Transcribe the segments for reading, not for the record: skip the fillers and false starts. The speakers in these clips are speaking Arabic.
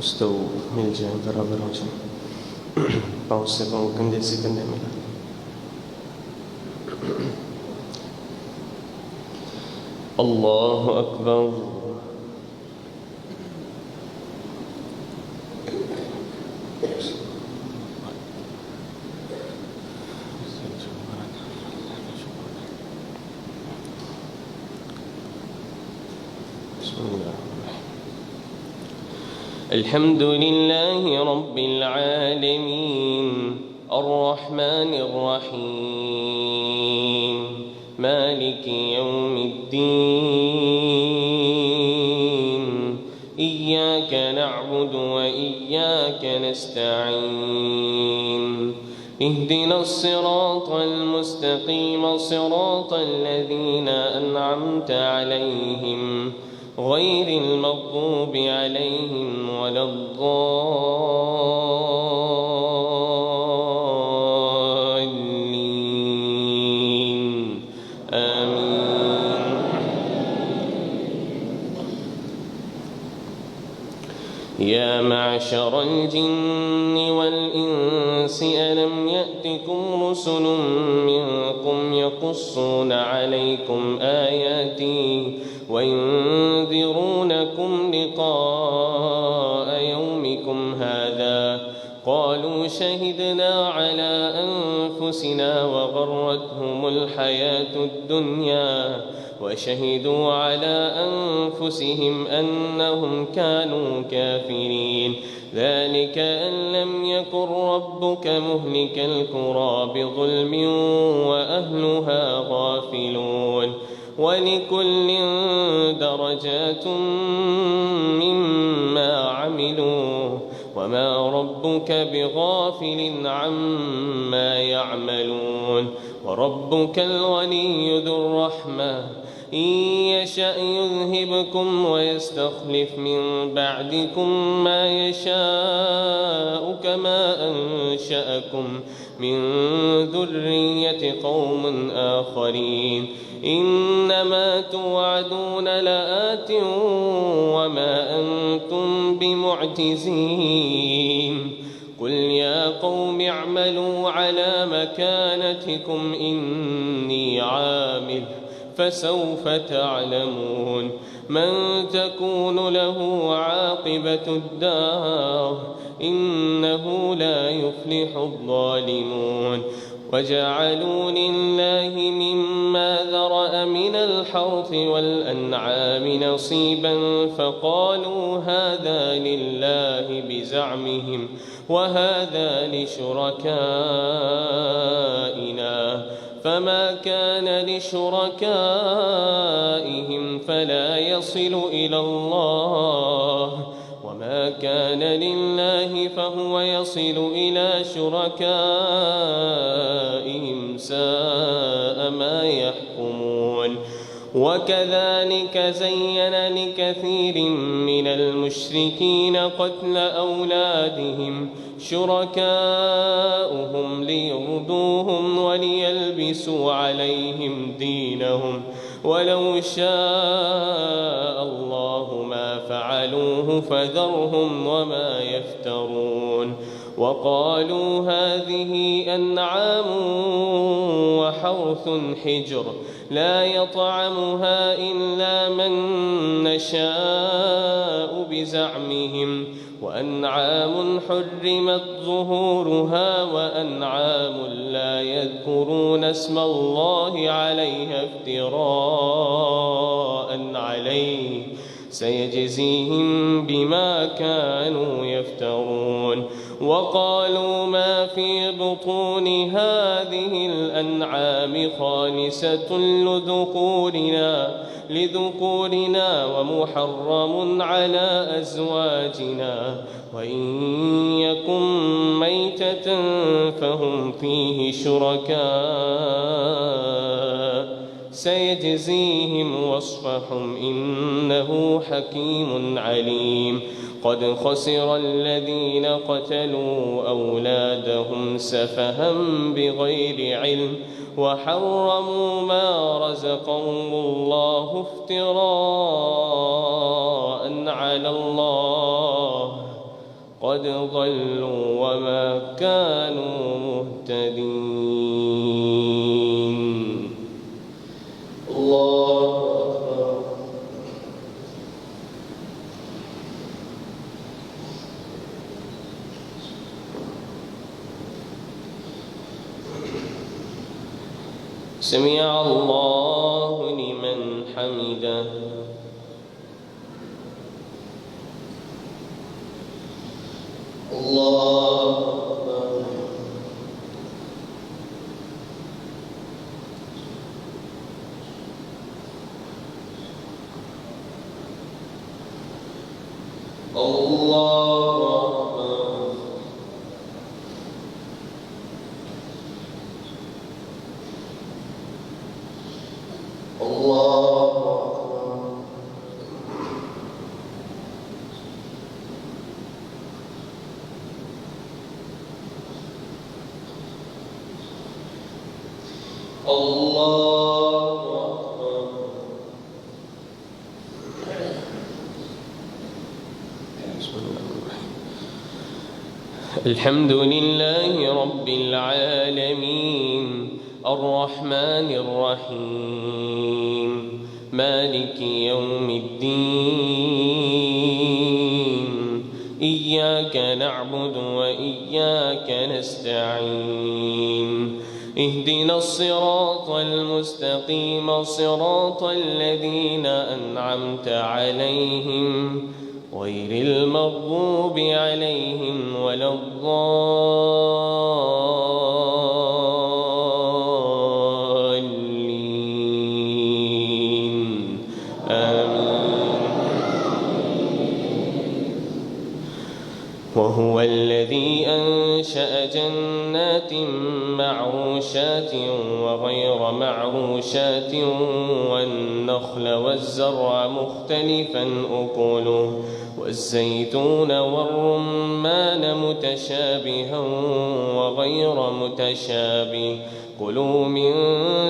Ustau milja beraber macam pausa pun kondisi kendama. Allahu Akbar. الحمد لله رب العالمين الرحمن الرحيم مالك يوم الدين إياك نعبد وإياك نستعين اهدنا الصراط المستقيم صراط الذين أنعمت عليهم غير المغضوب عليهم ولا الضالين آمين. يا معشر الجن والإنس ألم يأتكم رسل منكم يقصون عليكم آياتي وينذرونكم لقاء يومكم هذا قالوا شهدنا على أنفسنا وغرتهم الحياة الدنيا وشهدوا على أنفسهم أنهم كانوا كافرين ذلك أن لم يكن ربك مهلك القرى بظلم وأهلها غافلون ولكل درجات مما عملوا وما ربك بغافل عما يعملون وربك الغني ذو الرحمة إن يشأ يذهبكم ويستخلف من بعدكم ما يشاء كما أنشأكم من ذرية قوم آخرين إنما توعدون لآت وما أنتم بمعجزين قل يا قوم اعملوا على مكانتكم إني عامل فسوف تعلمون من تكون له عاقبة الدار إنه لا يفلح الظالمون وجعلوا لله مما ذرأ من الحرث والأنعام نصيبا فقالوا هذا لله بزعمهم وهذا لشركائنا فما كان لشركائهم فلا يصل إلى الله وما كان لله فهو يصل إلى شركائهم ساء ما يحكمون وكذلك زين لكثير من المشركين قتل أولادهم شركاؤهم ليردوهم وليلبسوا عليهم دينهم ولو شاء الله ما فعلوه فذرهم وما يفترون وقالوا هذه أنعام وحرث حجر لا يطعمها إلا من نشاء بزعمهم وأنعام حرمت ظهورها وأنعام لا يذكرون اسم الله عليها افتراء عليه سيجزيهم بما كانوا يفترون وقالوا ما في بطون هذه الأنعام خالصة لذكورنا ومحرم على أزواجنا وإن يكن ميتة فهم فيه شركاء سيجزيهم وصفهم إنه حكيم عليم قد خسر الذين قتلوا أولادهم سفها بغير علم وحرموا ما رزقهم الله افتراء على الله قد ضلوا وما كانوا مهتدين. الله أكبر. سمع الله لمن حمده. الله أكبر. الله أكبر. الله أكبر. الله أكبر. بسم الله الرحمن الرحيم. الحمد لله رب العالمين الرحمن الرحيم مالك يوم الدين إياك نعبد وإياك نستعين اهدنا الصراط المستقيم صراط الذين أنعمت عليهم غير المغضوب عليهم ولا الضالين آمين. وهو الذي أنشأ جنات معروشات وغير معروشات والنخل والزرع مختلفا أكله والزيتون والرمان متشابها وغير متشابه كلوا من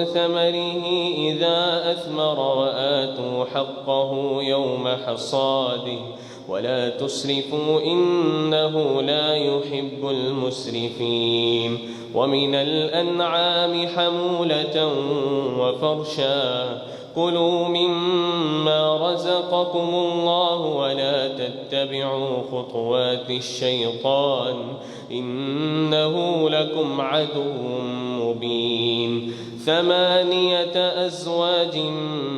ثمره إذا أثمر وآتوا حقه يوم حصاده ولا تسرفوا إنه لا يحب المسرفين. ومن الأنعام حمولة وفرشا كلوا مما رزقكم الله ولا تتبعوا خطوات الشيطان إنه لكم عدو مبين. 8 أزواج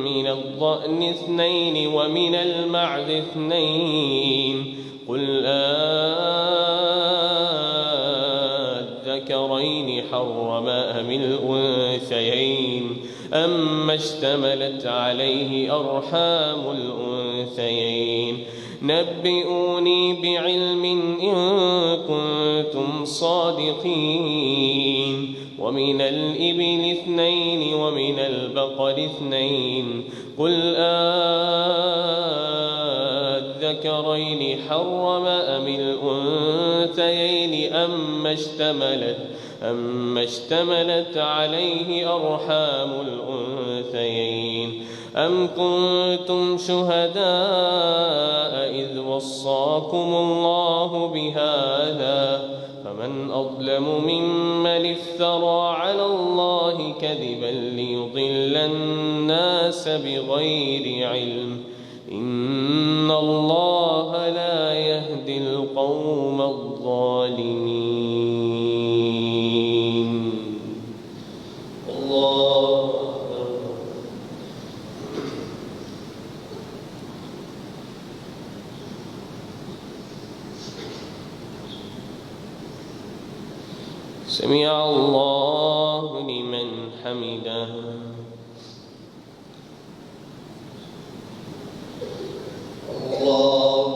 من الضأن 2 ومن المعز 2 قل الذكرين حرم أم الأنثيين أما اشتملت عليه أرحام الأنثيين نبئوني بعلم إن كنتم صادقين. ومن الإبل 2 ومن البقر 2 قل الذكرين حرم أم الأنثيين أما اشتملت عليه أرحام الأنثيين أم كنتم شهداء إذ وصاكم الله بهذا فمن أظلم ممن افترى على الله كذبا ليضل الناس بغير علم إن الله لا يهدي القوم الظالمين. الله سمع الله لمن حمده. الله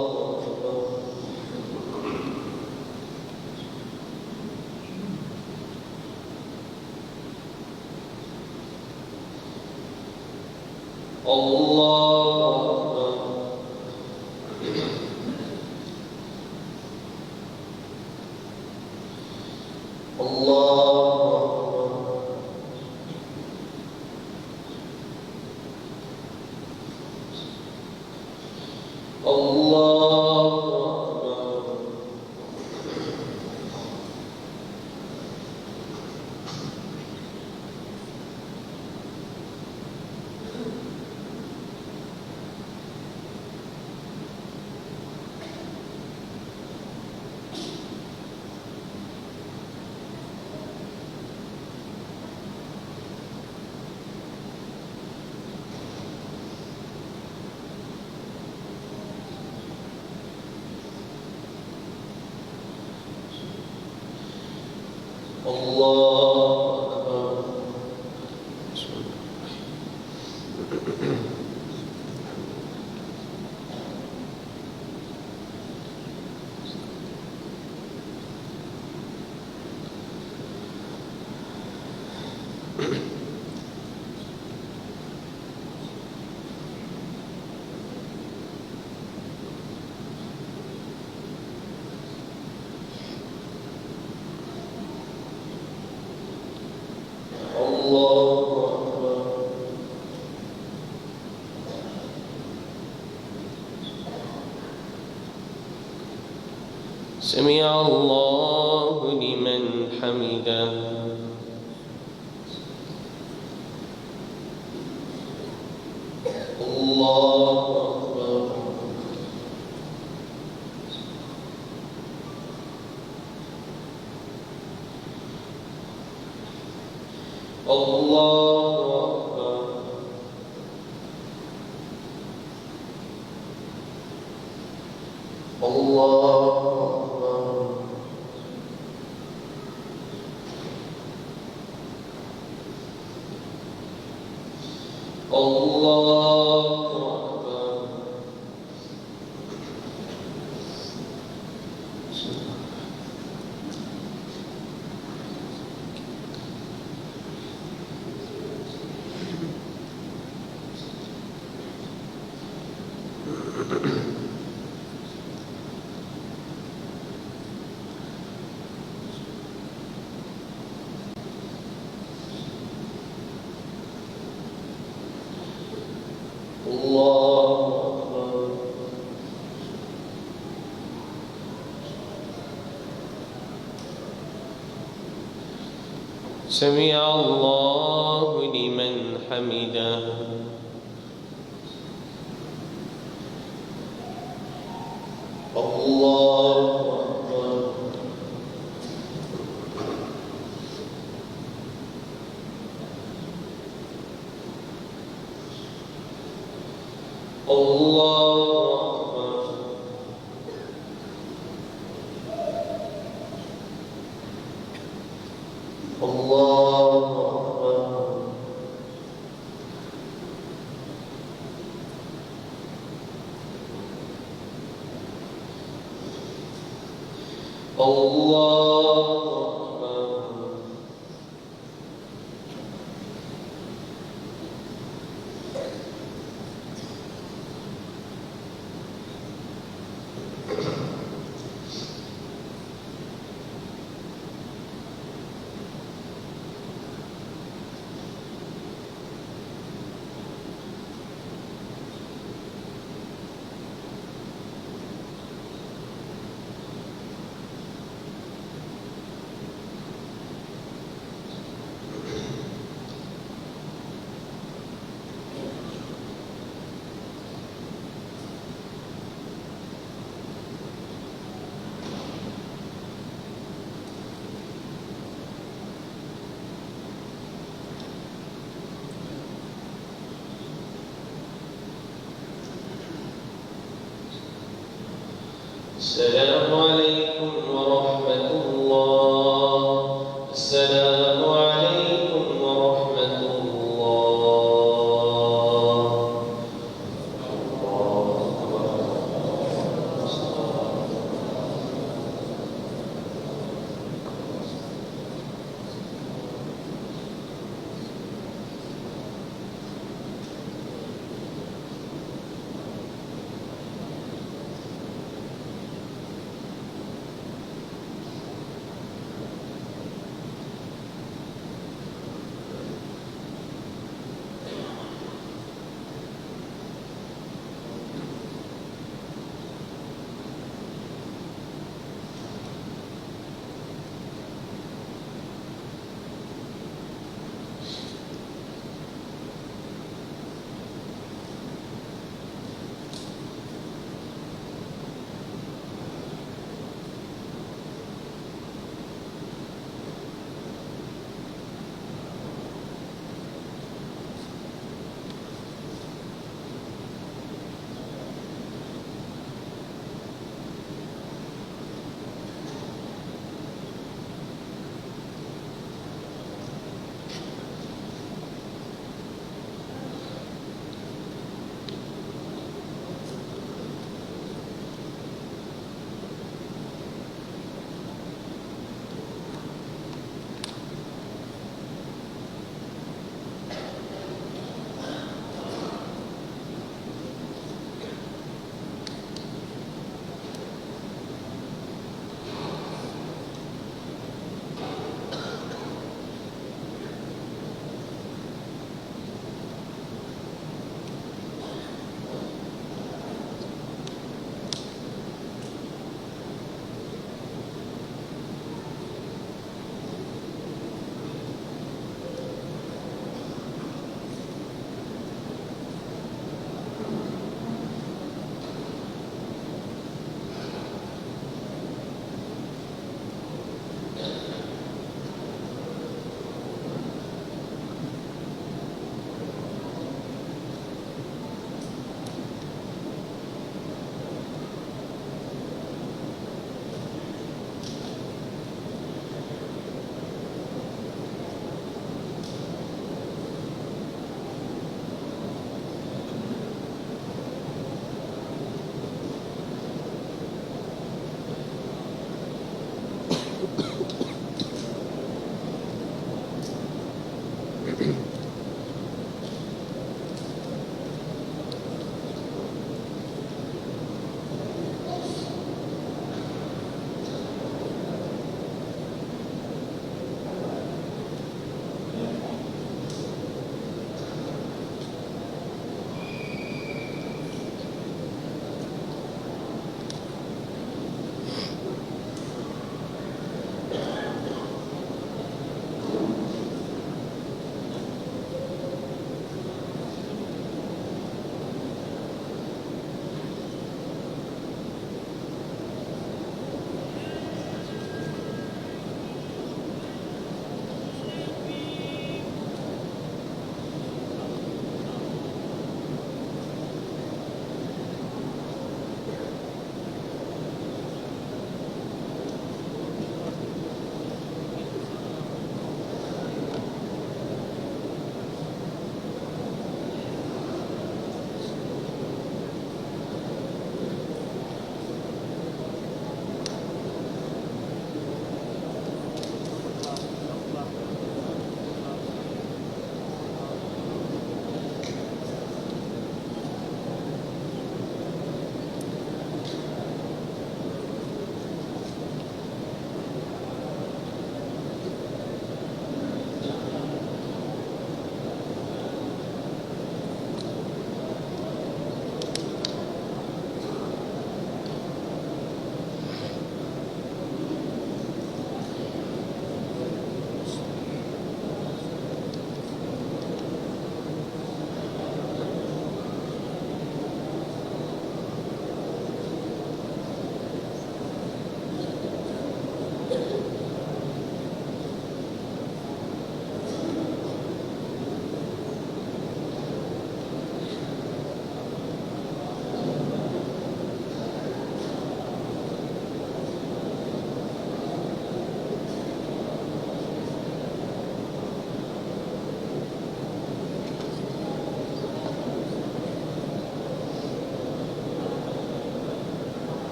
سمع الله لمن حمده. الله أكبر. الله أكبر. الله أكبر. الله أكبر. سمع الله لمن حمده. الله أكبر. الله أكبر. الله أكبر. الله أكبر. السلام عليكم ورحمة الله. السلام عليكم ورحمة الله.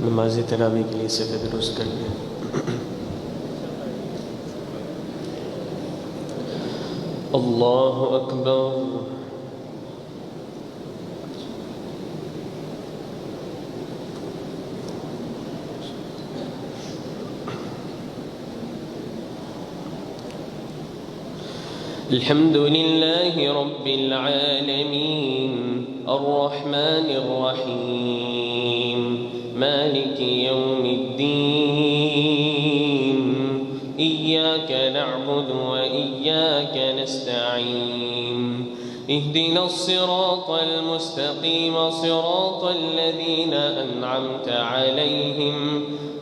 नमाज तरावी के लिए सफ़े दुरुस्त कर लिया। अल्लाहु अकबर। अल्हम्दुलिल्लाहि रब्बिल आलमीन अर्रहमानिर रहीम मालिकि यौमिद्दीन इय्याका नअबुदु व इय्याका नस्तईन इहदिनस सिरातल मुस्तक़ीम सिरातल लज़ीना अनअमता अलैहिम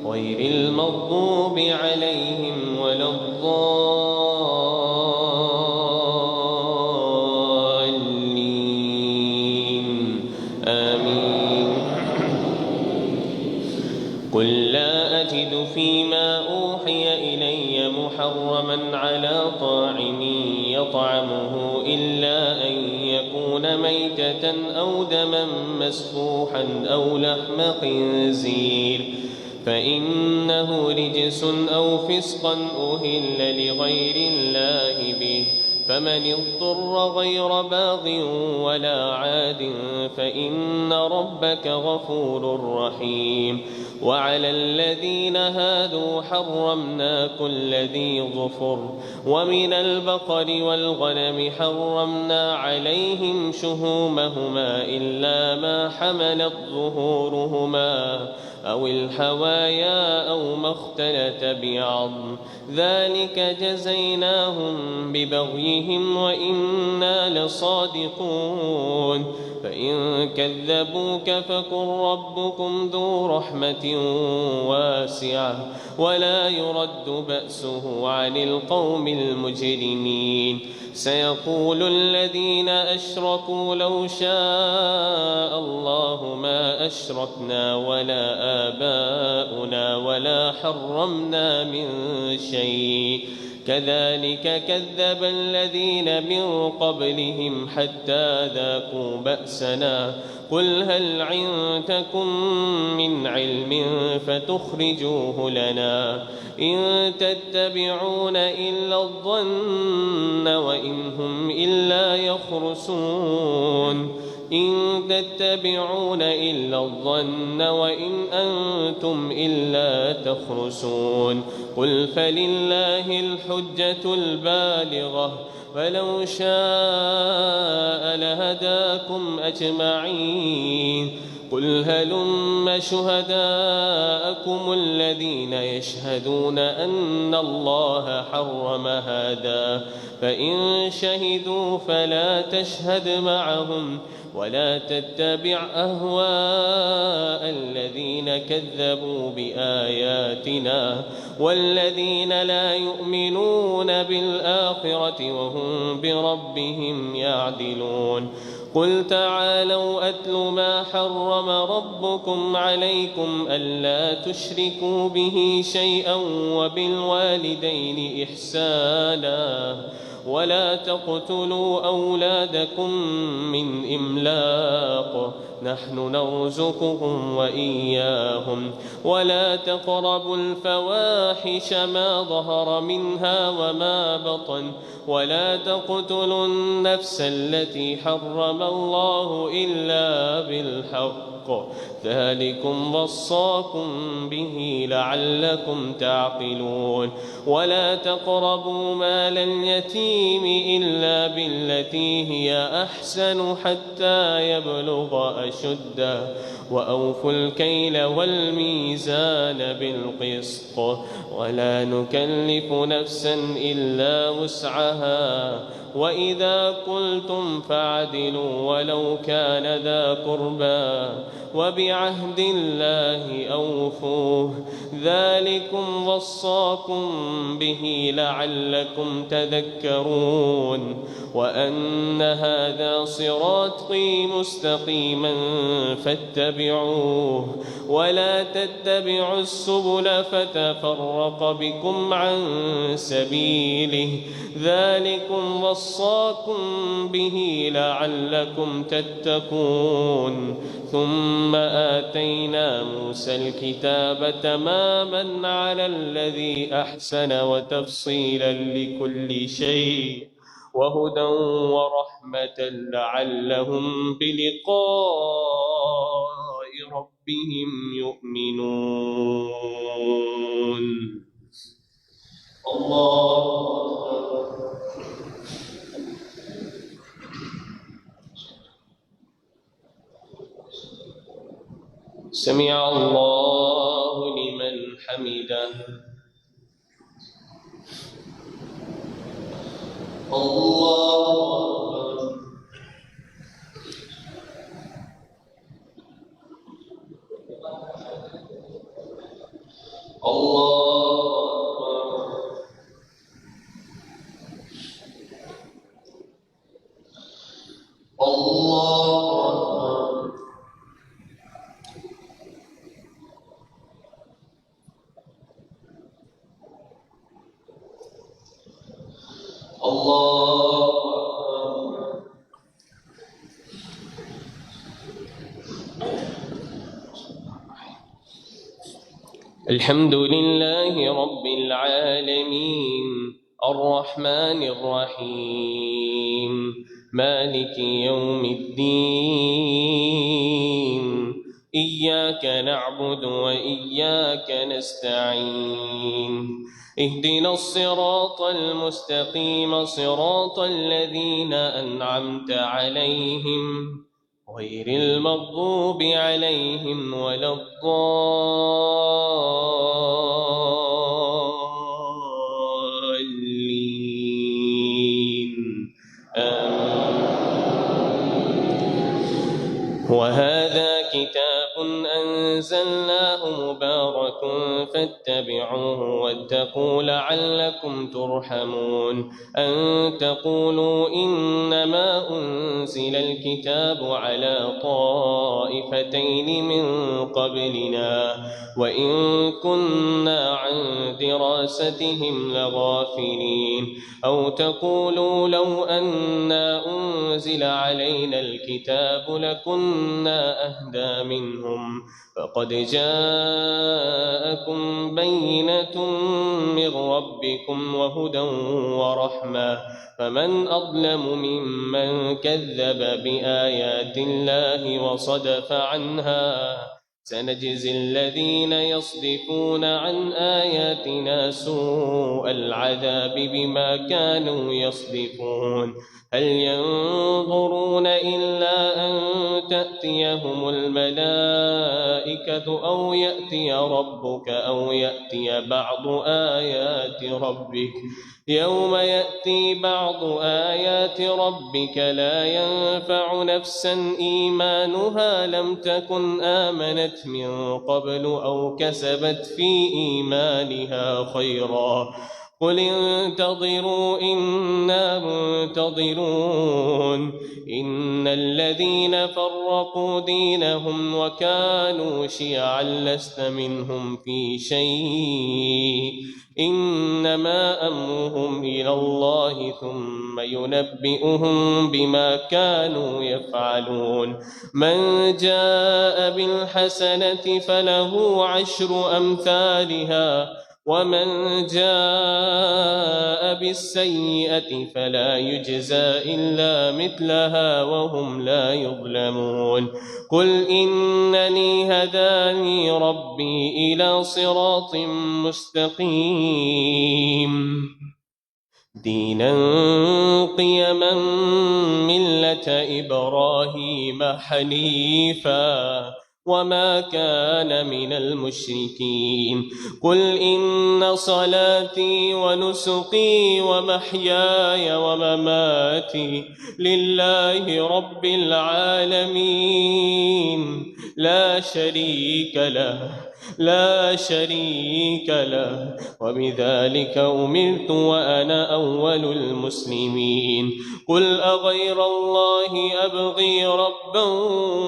गैरिल मग़्दूबि अलैहिम वलद्दाल्लीन आमीन। قل لا أجد فيما أوحي إلي محرما على طاعم يطعمه إلا أن يكون ميتة أو دما مسفوحا أو لحم خنزير فإنه رجس أو فسقا أهل لغير الله به فمن اضطر غير باغ ولا عاد فإن ربك غفور رحيم. وعلى الذين هادوا حرمنا كل ذي ظفر ومن البقر والغنم حرمنا عليهم شهومهما إلا ما حملت ظهورهما أو الحوايا أو ما اختلت بعظم ذلك جزيناهم ببغيهم وإنا لصادقون. فإن كذبوك فقل ربكم ذو رحمة واسعة ولا يرد بأسه عن القوم المجرمين. سيقول الذين أشركوا لو شاء الله ما أشركنا ولا آباؤنا ولا حرمنا من شيء كذلك كذب الذين من قبلهم حتى ذاقوا بأسنا قل هل عندكم من علم فتخرجوه لنا إن تتبعون إلا الظن وإن هم إلا يخرسون إن تتبعون إلا الظن وإن أنتم إلا تخرسون. قل فلله الحجة البالغة ولو شاء لهداكم أجمعين. قل هلم شهداءكم الذين يشهدون أن الله حرم هذا فإن شهدوا فلا تشهد معهم ولا تتبع أهواء الذين كذبوا بآياتنا والذين لا يؤمنون بالآخرة وهم بربهم يعدلون. قل تعالوا أتل ما حرم ربكم عليكم ألا تشركوا به شيئا وبالوالدين إحسانا ولا تقتلوا أولادكم من إملاق نحن نرزقهم وإياهم ولا تقربوا الفواحش ما ظهر منها وما بطن ولا تقتلوا النفس التي حرم الله إلا بالحق ذلكم وصاكم به لعلكم تعقلون. ولا تقربوا مال اليتيم إلا بالتي هي أحسن حتى يبلغ أشده وأوفوا الكيل والميزان بالقسط ولا نكلف نفسا إلا وسعها وإذا قلتم فاعدلوا ولو كان ذا قربى وبعهد الله أوفوا ذلكم وصاكم به لعلكم تذكرون وأن هذا صراطي مستقيما فاتبعوه ولا تتبعوا السبل فتفرق بكم عن سبيله ذلكم وصاكم به لعلكم تتقون ثم آتينا موسى الكتاب تماما على الذي أحسن وتفصيلا لكل شيء وهدى ورحمة لعلهم بلقاء ربهم يؤمنون. الله أكبر. سمع الله لمن حمده. الله أكبر. الحمد لله رب العالمين الرحمن الرحيم مالك يوم الدين إياك نعبد وإياك نستعين اهدنا الصراط المستقيم صراط الذين أنعمت عليهم غير المغضوب عليهم ولا الضالين وهذا كتاب أنزلناه مبارك فاتبعوه واتقوا لعلكم ترحمون أن تقولوا إنما أنزل الكتاب على طائفتين من قبلنا وإن كنا عن دراستهم لغافلين أو تقولوا لو أنا أنزل علينا الكتاب لكنا أهدى منهم فقد جاءكم بينة من ربكم وهدى ورحمة فمن أظلم ممن كذب بآيات الله وصدف عنها سنجزي الذين يصدفون عن آياتنا سوء العذاب بما كانوا يصدفون هل ينظرون إلا أن تأتيهم الملائكة أو يأتي ربك أو يأتي بعض آيات ربك يوم يأتي بعض آيات ربك لا ينفع نفسا إيمانها لم تكن آمنت من قبل أو كسبت في إيمانها خيرا قل انتظروا إنا منتظرون إن الذين فرقوا دينهم وكانوا شيعا لست منهم في شيء إنما أمرهم إلى الله ثم ينبئهم بما كانوا يفعلون من جاء بالحسنة فله عشر أمثالها ومن جاء بالسيئة فلا يجزى إلا مثلها وهم لا يظلمون قل إنني هداني ربي إلى صراط مستقيم دينا قيما ملة إبراهيم حنيفا وما كان من المشركين. قل إن صلاتي ونسكي ومحياي ومماتي لله رب العالمين لا شريك له وبذلك أمرت وأنا أول المسلمين. قل أغير الله أبغي ربا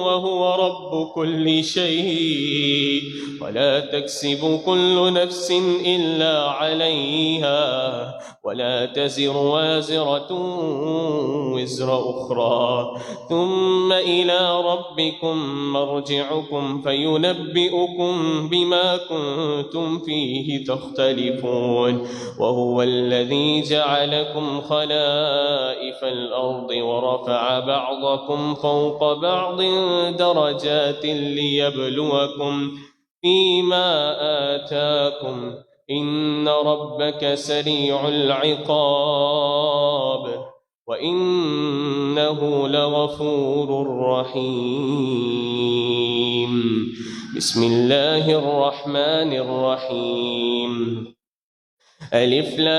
وهو رب كل شيء ولا تكسب كل نفس إلا عليها ولا تزر وازرة وزر أخرى ثم إلى ربكم مرجعكم فينبئكم بما كنتم فيه تختلفون. وهو الذي جعلكم خلائف الأرض ورفع بعضكم فوق بعض درجات ليبلوكم فيما آتاكم إن ربك سريع العقاب وإنه لغفور رحيم. بسم الله الرحمن الرحيم. ألف لام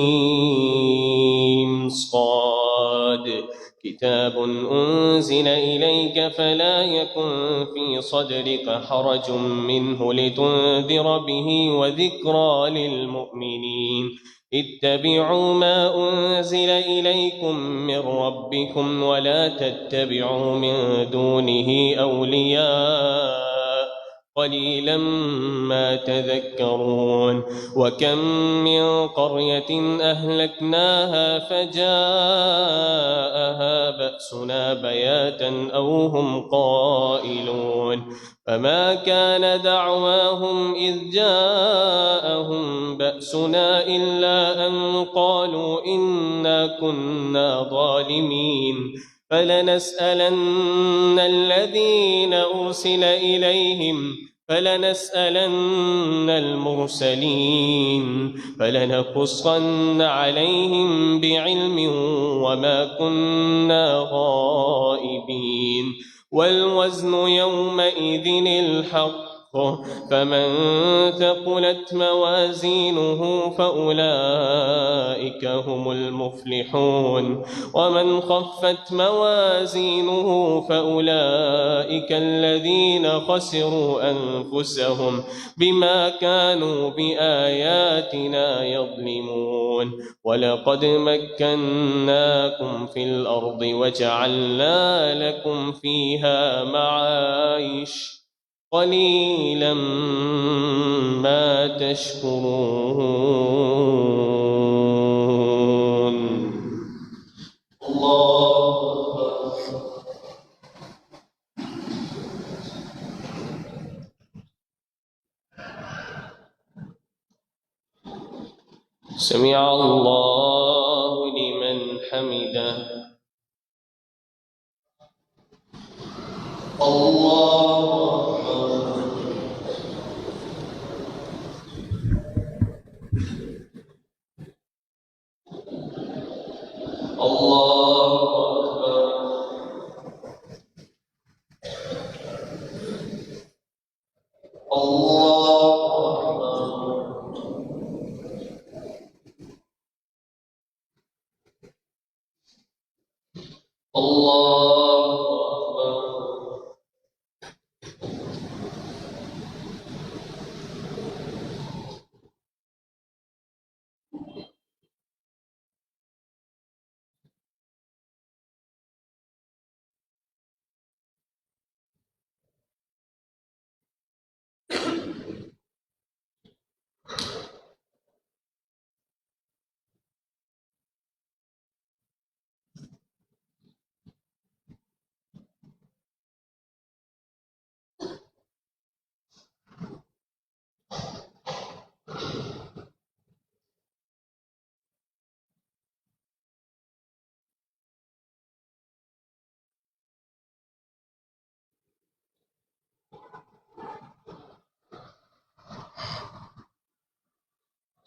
ميم صاد كتاب أنزل إليك فلا يكن في صدرك حرج منه لتنذر به وذكرى للمؤمنين. اتبعوا ما أنزل إليكم من ربكم ولا تتبعوا من دونه أولياء قليلا ما تذكرون. وكم من قرية أهلكناها فجاءها بأسنا بياتا أو هم قائلون فما كان دعواهم إذ جاءهم بأسنا إلا أن قالوا إنا كنا ظالمين. فلنسألن الذين أرسل إليهم فلنسألن المرسلين فلنقصن عليهم بعلم وما كنا غائبين. والوزن يومئذ الحق فمن ثقلت موازينه فأولئك هم المفلحون ومن خفت موازينه فأولئك الذين خسروا أنفسهم بما كانوا بآياتنا يظلمون. ولقد مكناكم في الأرض وجعلنا لكم فيها معايش قليلا ما تشكرون. الله سمع الله لمن حمده. الله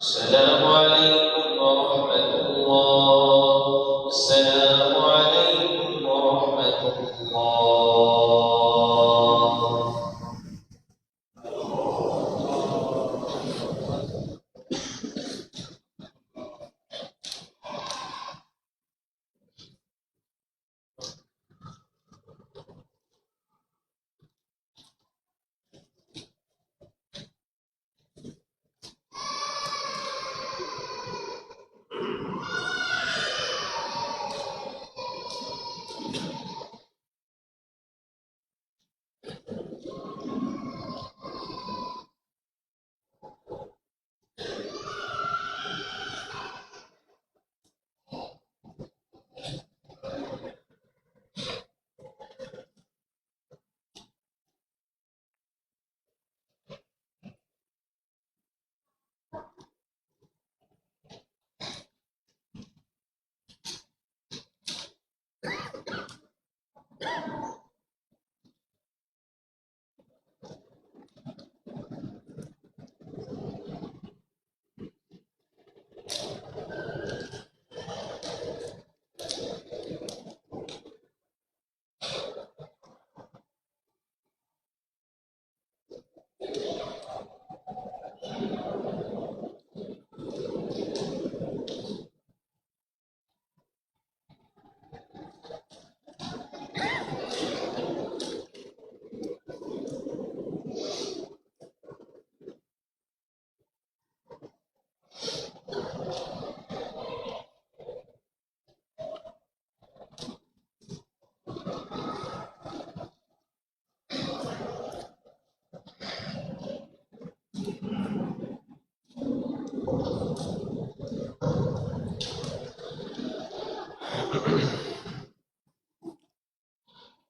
السلام عليكم ورحمة الله. السلام عليكم ورحمة الله.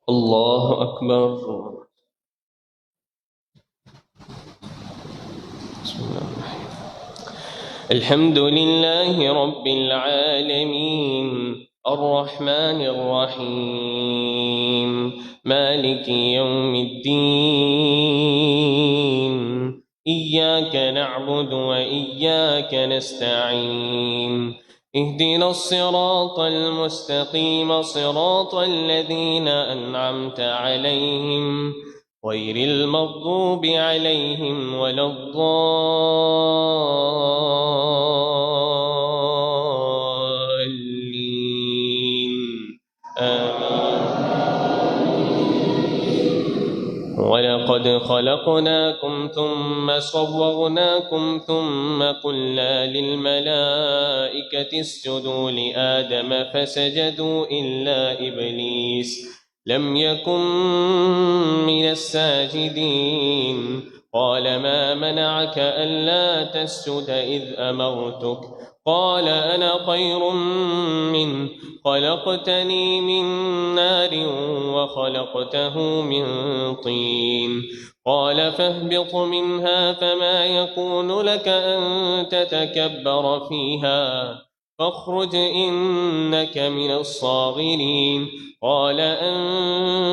الله أكبر. بسم الله الرحمن الرحيم. الحمد لله رب العالمين الرحمن الرحيم مالك يوم الدين إياك نعبد وإياك نستعين اهدنا الصراط المستقيم صراط الذين أنعمت عليهم غير المغضوب عليهم ولا الضالين ولقد خلقناكم ثم صورناكم ثم قلنا للملائكة اسجدوا لآدم فسجدوا إلا إبليس لم يكن من الساجدين قال ما منعك ألا تسجد إذ أمرتك قال أنا خير منه خلقتني من نار وخلقته من طين قال فاهبط منها فما يكون لك أن تتكبر فيها فاخرج إنك من الصاغرين قال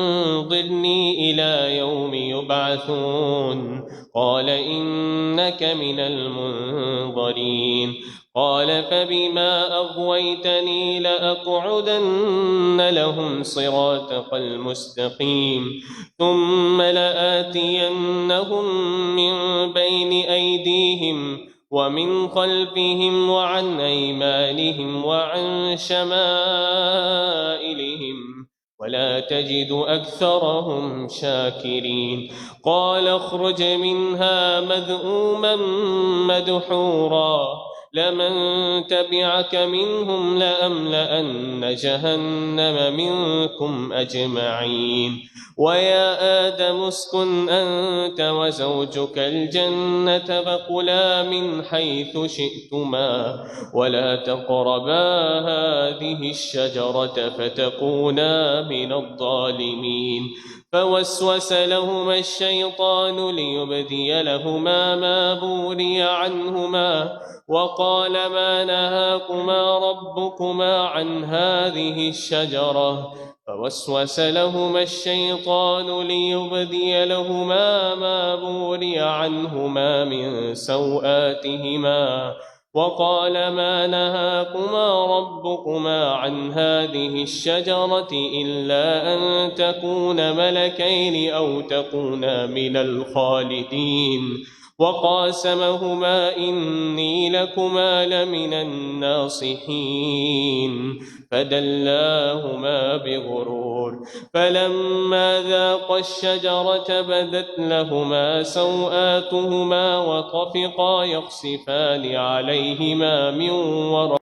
أنظرني إلى يوم يبعثون قال إنك من المنظرين قال فبما أغويتني لأقعدن لهم صراطك المستقيم ثم لآتينهم من بين أيديهم ومن خلفهم وعن أيمانهم وعن شمائلهم ولا تجد أكثرهم شاكرين قال اخرج منها مذءوما مدحورا لمن تبعك منهم لأملأن جهنم منكم أجمعين ويا آدم اسكن أنت وزوجك الجنة فكلا من حيث شئتما ولا تقربا هذه الشجرة فتكونا من الظالمين فوسوس لهما الشيطان ليبدي لهما ما بوري عنهما وقال ما نهاكما ربكما عن هذه الشجرة فوسوس لهما الشيطان ليبدي لهما ما بوري عنهما من سوآتهما وقال ما نهاكما ربكما عن هذه الشجرة إلا أن تكونا ملكين أو تكونا من الخالدين وقاسمهما إني لكما لمن الناصحين فدلاهما بغرور فلما ذاقا الشجرة بدت لهما سوآتهما وطفقا يخصفان عليهما من ورق